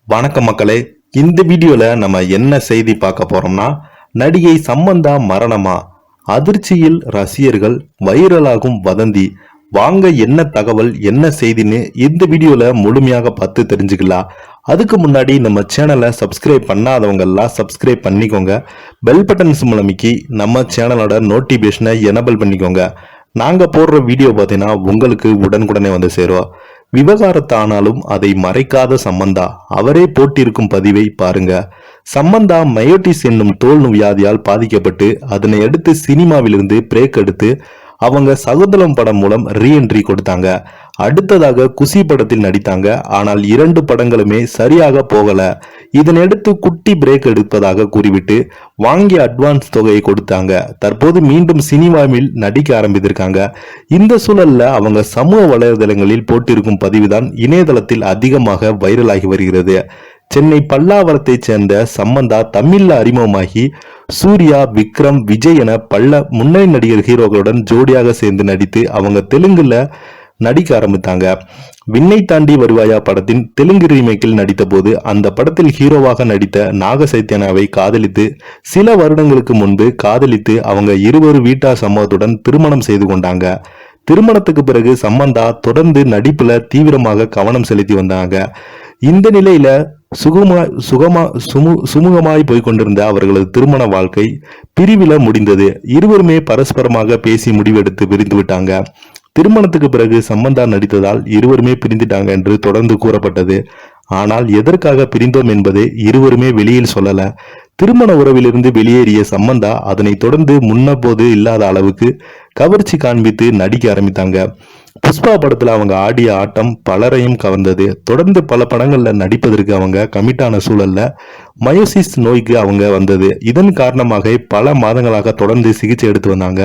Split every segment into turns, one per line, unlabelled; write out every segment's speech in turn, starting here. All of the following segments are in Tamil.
வணக்கம் மக்களே. இந்த வீடியோல நம்ம என்ன செய்தி பார்க்க போறோம்னா, நடிகை சம்மந்தா மரணமா, அதிர்ச்சியில் ரசிகர்கள், வைரலாகும் வதந்தி. வாங்க என்ன தகவல் என்ன செய்தின்னு இந்த வீடியோல முழுமையாக பார்த்து தெரிஞ்சுக்கலாம். அதுக்கு முன்னாடி நம்ம சேனலை சப்ஸ்கிரைப் பண்ணாதவங்க எல்லாம் சப்ஸ்கிரைப் பண்ணிக்கோங்க. பெல் பட்டன் மூலமிக்கி நம்ம சேனலோட நோட்டிபிகேஷனை எனபிள் பண்ணிக்கோங்க. நாங்க போடுற வீடியோ பார்த்தீங்கன்னா உங்களுக்கு உடனுக்குடனே வந்து சேரும். விவகாரத்தானாலும் அதை மறைக்காத சம்மந்தா அவரே போட்டிருக்கும் பதிவை பாருங்க. சம்மந்தா மயோட்டிஸ் என்னும் தோல் வியாதியால் பாதிக்கப்பட்டு அதனை அடுத்து சினிமாவிலிருந்து பிரேக் எடுத்து அவங்க சகுந்தலம் படம் மூலம் ரீஎன்ட்ரி கொடுத்தாங்க. அடுத்ததாக குசி படத்தில் நடித்தாங்க. ஆனால் 2 படங்களுமே சரியாக போகல. இதனையடுத்து குட்டி பிரேக் எடுப்பதாக கூறிவிட்டு வாங்கிய அட்வான்ஸ் தொகையை கொடுத்தாங்க. தற்போது மீண்டும் சினிமாவில் நடிக்க ஆரம்பித்திருக்காங்க. இந்த சூழல்ல அவங்க சமூக வலைதளங்களில் போட்டிருக்கும் பதிவுதான் இணையதளத்தில் அதிகமாக வைரலாகி வருகிறது. சென்னை பல்லாவரத்தைச் சேர்ந்த சம்மந்தா தமிழ்ல அறிமுகமாகி சூர்யா, விக்ரம், விஜய் என பல முன்னணி நடிகர் ஹீரோக்களுடன் ஜோடியாக சேர்ந்து நடித்து அவங்க தெலுங்குல நடிக்க ஆரம்பித்தாங்க. விண்ணை தாண்டி வருவாயா படத்தின் தெலுங்கு ரீமேக்கில் நடித்த போது அந்த படத்தில் ஹீரோவாக நடித்த நாக சைத்தன்யாவை காதலித்து சில வருடங்களுக்கு முன்பு காதலித்து அவங்க இருவரு வீட்டார் சமூகத்துடன் திருமணம் செய்து கொண்டாங்க. திருமணத்துக்கு பிறகு சம்மந்தா தொடர்ந்து நடிப்புல தீவிரமாக கவனம் செலுத்தி வந்தாங்க. இந்த நிலையில சுமூகமாய் போய்கொண்டிருந்த அவர்களது திருமண வாழ்க்கை பிரிவில முடிந்தது. இருவருமே பரஸ்பரமாக பேசி முடிவெடுத்து பிரிந்து விட்டாங்க. திருமணத்துக்கு பிறகு சம்மந்தா நடித்ததால் இருவருமே பிரிந்துட்டாங்க என்று தொடர்ந்து கூறப்பட்டது. ஆனால் எதற்காக பிரிந்தோம் என்பதை இருவருமே வெளியில் சொல்லல. திருமண உறவிலிருந்து வெளியேறிய சம்மந்தா அதனை தொடர்ந்து முன்னபோது இல்லாத அளவுக்கு கவர்ச்சி காண்பித்து நடிக்க ஆரம்பித்தாங்க. புஷ்பா படத்துல அவங்க ஆடிய ஆட்டம் பலரையும் கவர்ந்தது. தொடர்ந்து பல படங்கள்ல நடிப்பதற்கு அவங்க கமிட்டான சூழல்ல மயோசிஸ் நோய்க்கு அவங்க வந்தது. இதன் காரணமாக பல மாதங்களாக தொடர்ந்து சிகிச்சை எடுத்து வந்தாங்க.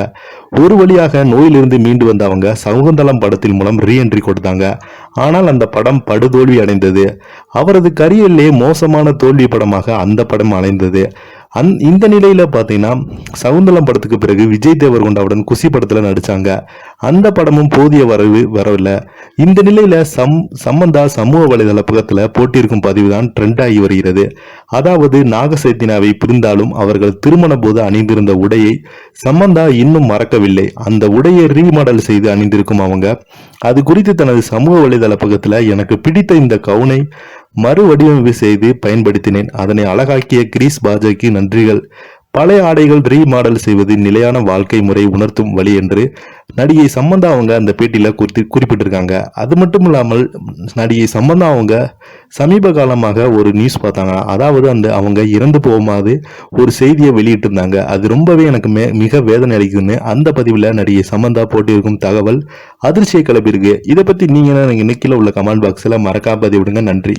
ஒரு வழியாக நோயிலிருந்து மீண்டு வந்த அவங்க சகுந்தலம் படத்தின் மூலம் ரீஎன்ட்ரி கொடுத்தாங்க. ஆனால் அந்த படம் படுதோல்வி அடைந்தது. அவரது கரியரிலே மோசமான தோல்வி படமாக அந்த படம் அடைந்தது. இந்த நிலையில பாத்தீங்கன்னா சகுந்தலம் படத்துக்கு பிறகு விஜய் தேவர்கொண்டாவுடன் குசி படத்துல நடிச்சாங்க. அந்த படமும் போதிய வரவில்லை. இந்த நிலையில சம்மந்தா சமூக வலைதள பக்கத்துல போட்டிருக்கும் பதிவுதான் ட்ரெண்ட் ஆகி வருகிறது. அதாவது நாகசைத்தினாவை பிரிந்தாலும் அவர்கள் திருமண போது அணிந்திருந்த உடையை சம்மந்தா இன்னும் மறக்கவில்லை. அந்த உடையை ரீமாடல் செய்து அணிந்திருக்கும் அவங்க அது குறித்து தனது சமூக வலைதள பக்கத்துல எனக்கு பிடித்த இந்த கவுனை மறு வடிவமைப்பு செய்து பயன்படுத்தினேன். அதனை அழகாக்கிய கிரீஸ் பாஜாக்கு நன்றிகள். பழைய ஆடைகள் ரீமாடல் செய்வது நிலையான வாழ்க்கை முறை உணர்த்தும் வழி என்று நடிகை சம்மந்தா அவங்க அந்த பேட்டியில குறிப்பிட்டிருக்காங்க. அது மட்டும் இல்லாமல் நடிகை சம்மந்தா அவங்க சமீப காலமாக ஒரு நியூஸ் பார்த்தாங்க. அதாவது அவங்க இறந்து போகும்போது ஒரு செய்தியை வெளியிட்டிருந்தாங்க. அது ரொம்பவே எனக்கு மிக வேதனை அளிக்குதுன்னு அந்த பதிவில் நடிகை சம்மந்தா போட்டிருக்கும் தகவல் அதிர்ச்சியை கிளப்பியிருக்கு. இதை பத்தி நீங்க இன்னைக்கு உள்ள கமெண்ட் பாக்ஸ்ல மறக்காம பதிவிடுங்க. நன்றி.